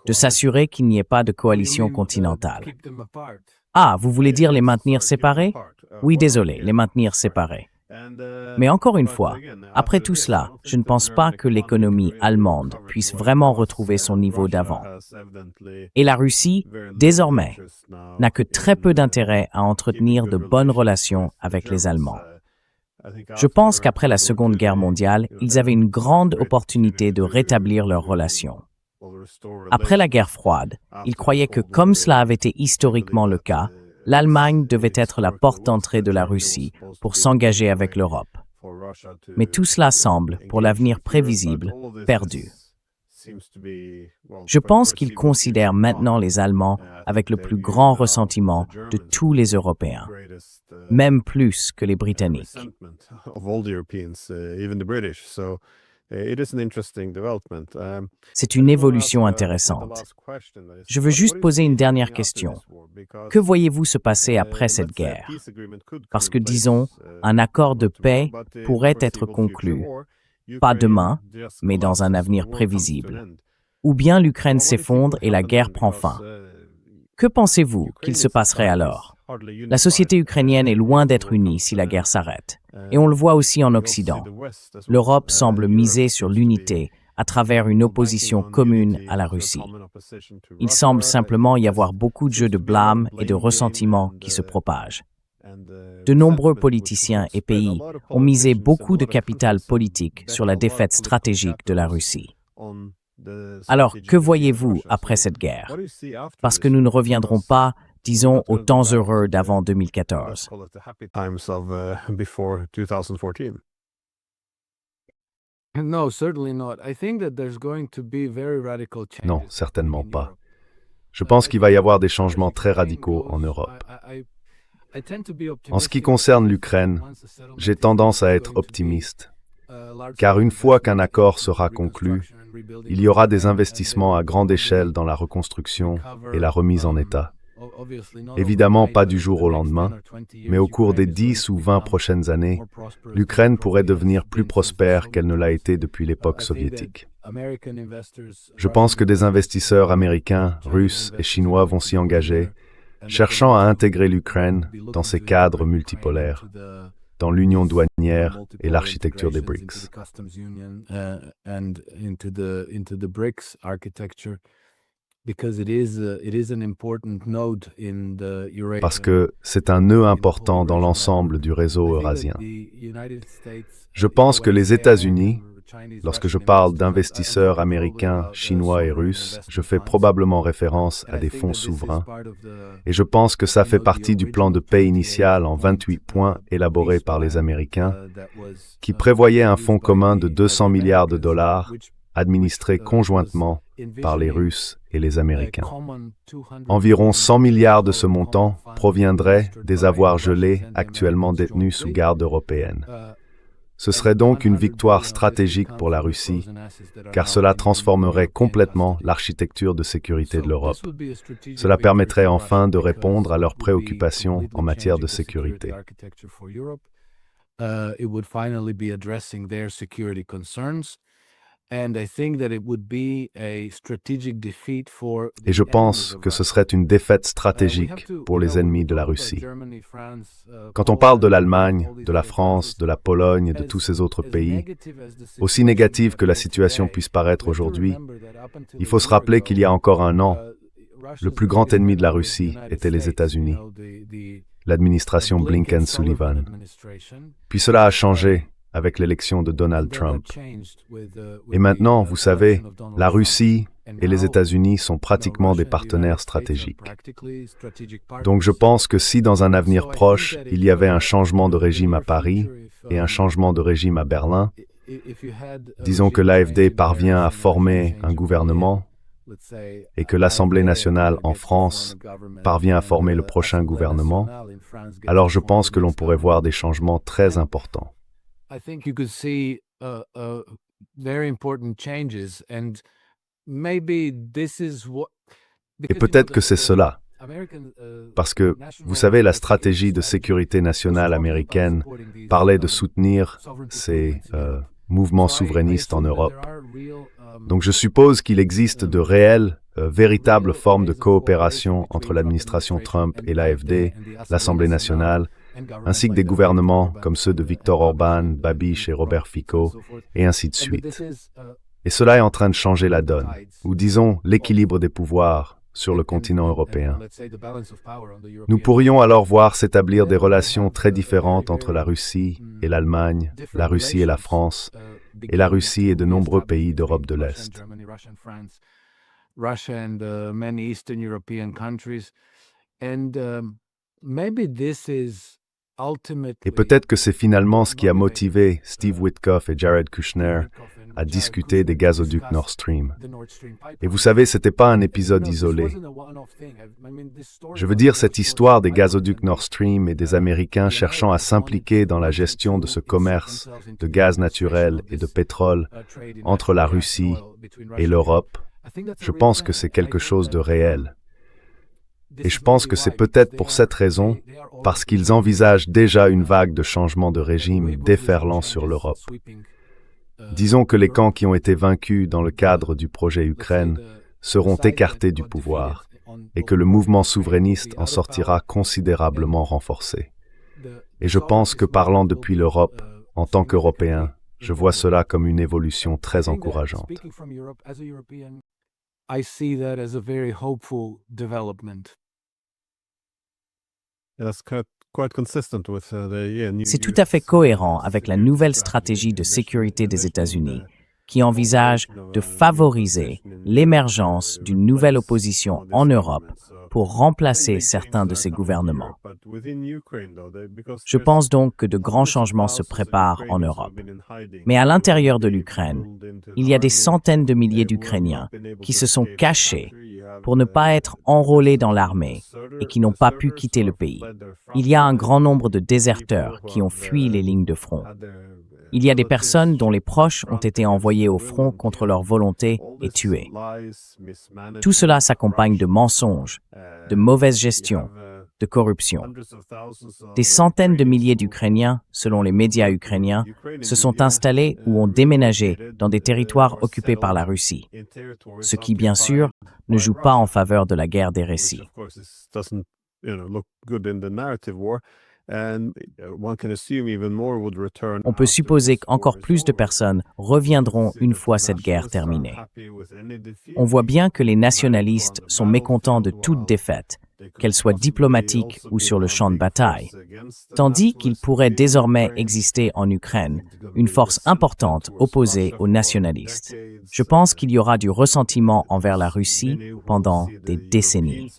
de s'assurer qu'il n'y ait pas de coalition continentale. Ah, vous voulez dire les maintenir séparés? Oui, désolé, les maintenir séparés. Mais encore une fois, après tout cela, je ne pense pas que l'économie allemande puisse vraiment retrouver son niveau d'avant. Et la Russie, désormais, n'a que très peu d'intérêt à entretenir de bonnes relations avec les Allemands. Je pense qu'après la Seconde Guerre mondiale, ils avaient une grande opportunité de rétablir leurs relations. Après la guerre froide, ils croyaient que, comme cela avait été historiquement le cas, l'Allemagne devait être la porte d'entrée de la Russie pour s'engager avec l'Europe. Mais tout cela semble, pour l'avenir prévisible, perdu. Je pense qu'ils considèrent maintenant les Allemands avec le plus grand ressentiment de tous les Européens, même plus que les Britanniques. C'est une évolution intéressante. Je veux juste poser une dernière question. Que voyez-vous se passer après cette guerre? Parce que, disons, un accord de paix pourrait être conclu, pas demain, mais dans un avenir prévisible. Ou bien l'Ukraine s'effondre et la guerre prend fin. Que pensez-vous qu'il se passerait alors? La société ukrainienne est loin d'être unie si la guerre s'arrête. Et on le voit aussi en Occident. L'Europe semble miser sur l'unité à travers une opposition commune à la Russie. Il semble simplement y avoir beaucoup de jeux de blâme et de ressentiment qui se propagent. De nombreux politiciens et pays ont misé beaucoup de capital politique sur la défaite stratégique de la Russie. Alors, que voyez-vous après cette guerre? Parce que nous ne reviendrons pas, disons, aux temps heureux d'avant 2014. Non, certainement pas. Je pense qu'il va y avoir des changements très radicaux en Europe. En ce qui concerne l'Ukraine, j'ai tendance à être optimiste, car une fois qu'un accord sera conclu, il y aura des investissements à grande échelle dans la reconstruction et la remise en état. Évidemment, pas du jour au lendemain, mais au cours des 10 ou 20 prochaines années, l'Ukraine pourrait devenir plus prospère qu'elle ne l'a été depuis l'époque soviétique. Je pense que des investisseurs américains, russes et chinois vont s'y engager, cherchant à intégrer l'Ukraine dans ces cadres multipolaires, dans l'union douanière et l'architecture des BRICS. parce que c'est un nœud important dans l'ensemble du réseau eurasien. Je pense que les États-Unis, lorsque je parle d'investisseurs américains, chinois et russes, je fais probablement référence à des fonds souverains, et je pense que ça fait partie du plan de paix initial en 28 points élaboré par les Américains, qui prévoyait un fonds commun de 200 milliards de dollars, administré conjointement par les Russes et les Américains. Environ 100 milliards de ce montant proviendraient des avoirs gelés actuellement détenus sous garde européenne. Ce serait donc une victoire stratégique pour la Russie, car cela transformerait complètement l'architecture de sécurité de l'Europe. Cela permettrait enfin de répondre à leurs préoccupations en matière de sécurité. Et je pense que ce serait une défaite stratégique pour les ennemis de la Russie. Quand on parle de l'Allemagne, de la France, de la Pologne et de tous ces autres pays, aussi négative que la situation puisse paraître aujourd'hui, il faut se rappeler qu'il y a encore un an, le plus grand ennemi de la Russie était les États-Unis, l'administration Blinken-Sullivan. Puis cela a changé avec l'élection de Donald Trump. Et maintenant, vous savez, la Russie et les États-Unis sont pratiquement des partenaires stratégiques. Donc je pense que si dans un avenir proche, il y avait un changement de régime à Paris et un changement de régime à Berlin, disons que l'AfD parvient à former un gouvernement et que l'Assemblée nationale en France parvient à former le prochain gouvernement, alors je pense que l'on pourrait voir des changements très importants. I think you could see very important changes, and maybe this is what. Et peut-être que c'est cela, parce que, vous savez, la stratégie de sécurité nationale américaine parlait de soutenir ces mouvements souverainistes en Europe. Donc je suppose qu'il existe de réelles, véritables formes de coopération entre l'administration Trump et l'AfD, l'Assemblée nationale, ainsi que des gouvernements comme ceux de Viktor Orban, Babiš et Robert Fico, et ainsi de suite. Et cela est en train de changer la donne, ou disons l'équilibre des pouvoirs sur le continent européen. Nous pourrions alors voir s'établir des relations très différentes entre la Russie et l'Allemagne, la Russie et la France, et la Russie et de nombreux pays d'Europe de l'Est. Et peut-être que c'est finalement ce qui a motivé Steve Witkoff et Jared Kushner à discuter des gazoducs Nord Stream. Et vous savez, ce n'était pas un épisode isolé. Je veux dire, cette histoire des gazoducs Nord Stream et des Américains cherchant à s'impliquer dans la gestion de ce commerce de gaz naturel et de pétrole entre la Russie et l'Europe, je pense que c'est quelque chose de réel. Et je pense que c'est peut-être pour cette raison, parce qu'ils envisagent déjà une vague de changement de régime déferlant sur l'Europe. Disons que les camps qui ont été vaincus dans le cadre du projet Ukraine seront écartés du pouvoir et que le mouvement souverainiste en sortira considérablement renforcé. Et je pense que parlant depuis l'Europe, en tant qu'Européen, je vois cela comme une évolution très encourageante. I see that as a very hopeful development. C'est tout à fait cohérent avec la nouvelle stratégie de sécurité des États-Unis, qui envisage de favoriser l'émergence d'une nouvelle opposition en Europe pour remplacer certains de ces gouvernements. Je pense donc que de grands changements se préparent en Europe. Mais à l'intérieur de l'Ukraine, il y a des centaines de milliers d'Ukrainiens qui se sont cachés pour ne pas être enrôlés dans l'armée et qui n'ont pas pu quitter le pays. Il y a un grand nombre de déserteurs qui ont fui les lignes de front. Il y a des personnes dont les proches ont été envoyés au front contre leur volonté et tués. Tout cela s'accompagne de mensonges, de mauvaise gestion, de corruption. Des centaines de milliers d'Ukrainiens, selon les médias ukrainiens, se sont installés ou ont déménagé dans des territoires occupés par la Russie, ce qui, bien sûr, ne joue pas en faveur de la guerre des récits. On peut supposer qu'encore plus de personnes reviendront une fois cette guerre terminée. On voit bien que les nationalistes sont mécontents de toute défaite, qu'elle soit diplomatique ou sur le champ de bataille, tandis qu'il pourrait désormais exister en Ukraine une force importante opposée aux nationalistes. Je pense qu'il y aura du ressentiment envers la Russie pendant des décennies.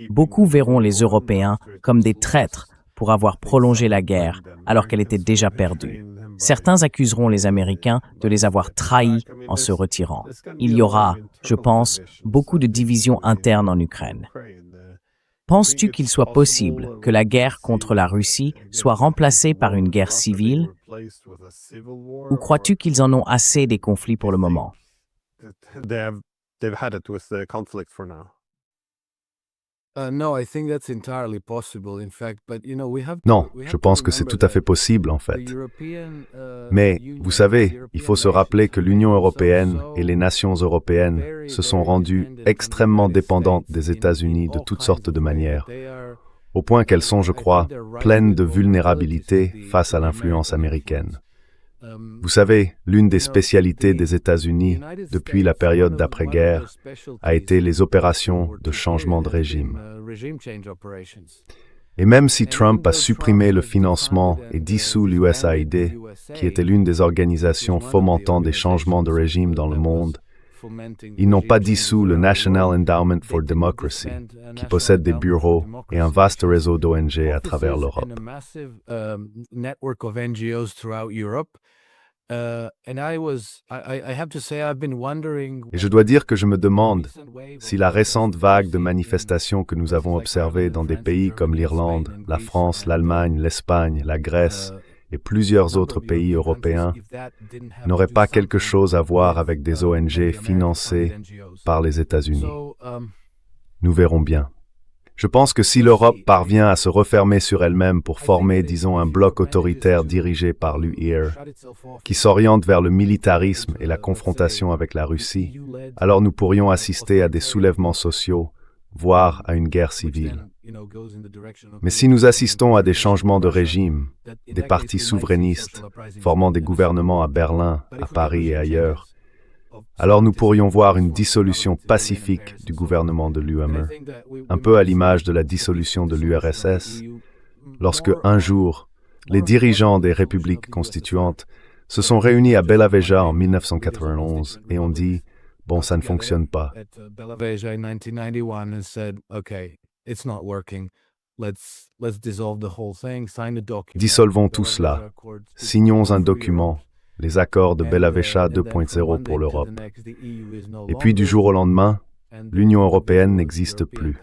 Beaucoup verront les Européens comme des traîtres pour avoir prolongé la guerre alors qu'elle était déjà perdue. Certains accuseront les Américains de les avoir trahis en se retirant. Il y aura, je pense, beaucoup de divisions internes en Ukraine. Penses-tu qu'il soit possible que la guerre contre la Russie soit remplacée par une guerre civile? Ou crois-tu qu'ils en ont assez des conflits pour le moment? Non, je pense que c'est tout à fait possible, en fait. Mais, vous savez, il faut se rappeler que l'Union européenne et les nations européennes se sont rendues extrêmement dépendantes des États-Unis de toutes sortes de manières, au point qu'elles sont, je crois, pleines de vulnérabilité face à l'influence américaine. Vous savez, l'une des spécialités des États-Unis depuis la période d'après-guerre a été les opérations de changement de régime. Et même si Trump a supprimé le financement et dissous l'USAID, qui était l'une des organisations fomentant des changements de régime dans le monde, ils n'ont pas dissous le National Endowment for Democracy, qui possède des bureaux et un vaste réseau d'ONG à travers l'Europe. Et je dois dire que je me demande si la récente vague de manifestations que nous avons observées dans des pays comme l'Irlande, la France, l'Allemagne, l'Espagne, la Grèce et plusieurs autres pays européens n'aurait pas quelque chose à voir avec des ONG financées par les États-Unis. Nous verrons bien. Je pense que si l'Europe parvient à se refermer sur elle-même pour former, disons, un bloc autoritaire dirigé par l'UE, qui s'oriente vers le militarisme et la confrontation avec la Russie, alors nous pourrions assister à des soulèvements sociaux, voire à une guerre civile. Mais si nous assistons à des changements de régime, des partis souverainistes formant des gouvernements à Berlin, à Paris et ailleurs, alors nous pourrions voir une dissolution pacifique du gouvernement de l'UME, un peu à l'image de la dissolution de l'URSS, lorsque, un jour, les dirigeants des républiques constituantes se sont réunis à Belaveja en 1991 et ont dit « Bon, ça ne fonctionne pas ». Dissolvons tout cela, signons un document, les accords de Belaveja 2.0 pour l'Europe. Et puis du jour au lendemain, l'Union européenne n'existe plus.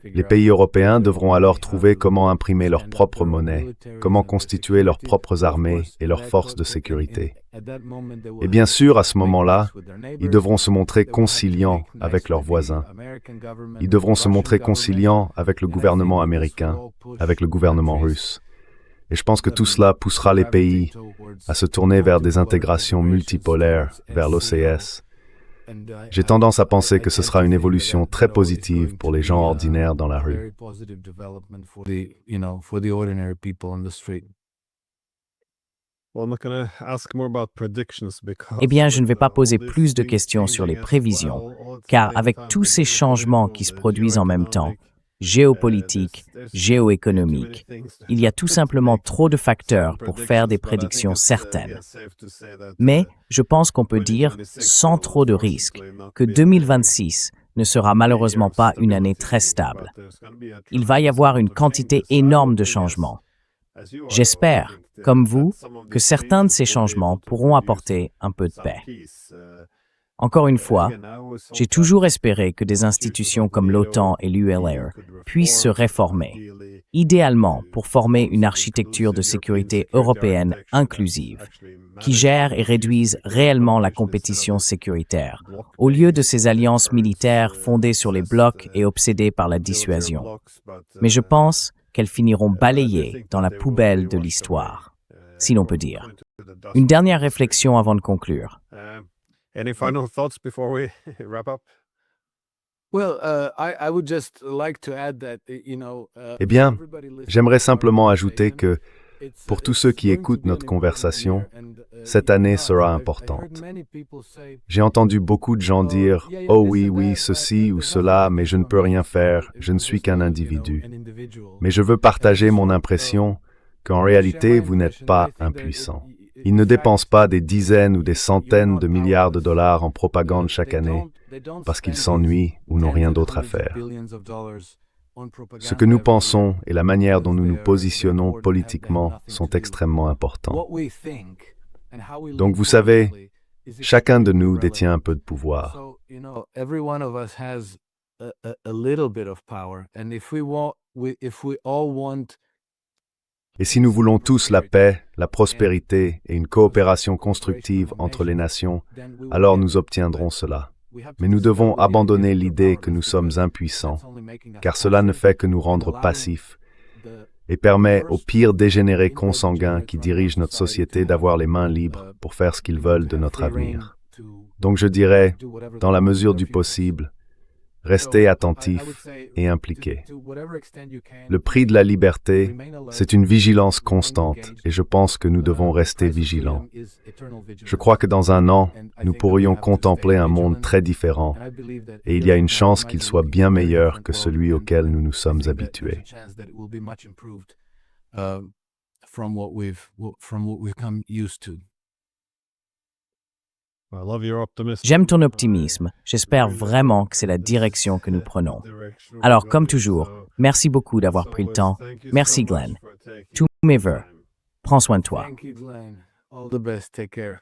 Les pays européens devront alors trouver comment imprimer leur propre monnaie, comment constituer leurs propres armées et leurs forces de sécurité. Et bien sûr, à ce moment-là, ils devront se montrer conciliants avec leurs voisins. Ils devront se montrer conciliants avec le gouvernement américain, avec le gouvernement russe. Et je pense que tout cela poussera les pays à se tourner vers des intégrations multipolaires, vers l'OCS. J'ai tendance à penser que ce sera une évolution très positive pour les gens ordinaires dans la rue. Eh bien, je ne vais pas poser plus de questions sur les prévisions, car avec tous ces changements qui se produisent en même temps, géopolitiques, géoéconomiques, il y a tout simplement trop de facteurs pour faire des prédictions certaines. Mais je pense qu'on peut dire, sans trop de risques, que 2026 ne sera malheureusement pas une année très stable. Il va y avoir une quantité énorme de changements. J'espère, comme vous, que certains de ces changements pourront apporter un peu de paix. Encore une fois, j'ai toujours espéré que des institutions comme l'OTAN et l'ULR puissent se réformer, idéalement pour former une architecture de sécurité européenne inclusive, qui gère et réduise réellement la compétition sécuritaire, au lieu de ces alliances militaires fondées sur les blocs et obsédées par la dissuasion. Mais je pense qu'elles finiront balayées dans la poubelle de l'histoire, si l'on peut dire. Une dernière réflexion avant de conclure. Any final thoughts before we wrap up? Eh bien, j'aimerais simplement ajouter que, pour tous ceux qui écoutent notre conversation, cette année sera importante. J'ai entendu beaucoup de gens dire « Oh oui, oui, ceci ou cela, mais je ne peux rien faire, je ne suis qu'un individu. » Mais je veux partager mon impression qu'en réalité, vous n'êtes pas impuissant. Ils ne dépensent pas des dizaines ou des centaines de milliards de dollars en propagande chaque année parce qu'ils s'ennuient ou n'ont rien d'autre à faire. Ce que nous pensons et la manière dont nous nous positionnons politiquement sont extrêmement importants. Donc vous savez, chacun de nous détient un peu de pouvoir. Et si nous voulons tous la paix, la prospérité et une coopération constructive entre les nations, alors nous obtiendrons cela. Mais nous devons abandonner l'idée que nous sommes impuissants, car cela ne fait que nous rendre passifs et permet aux pires dégénérés consanguins qui dirigent notre société d'avoir les mains libres pour faire ce qu'ils veulent de notre avenir. Donc je dirais, dans la mesure du possible, restez attentifs et impliqués. Le prix de la liberté, c'est une vigilance constante et je pense que nous devons rester vigilants. Je crois que dans un an, nous pourrions contempler un monde très différent et il y a une chance qu'il soit bien meilleur que celui auquel nous nous sommes habitués. J'aime ton optimisme. J'espère vraiment que c'est la direction que nous prenons. Alors, comme toujours, merci beaucoup d'avoir pris le temps. Merci, Glenn. Tous mes vœux. Prends soin de toi. Thank you, Glenn. All the best. Take care.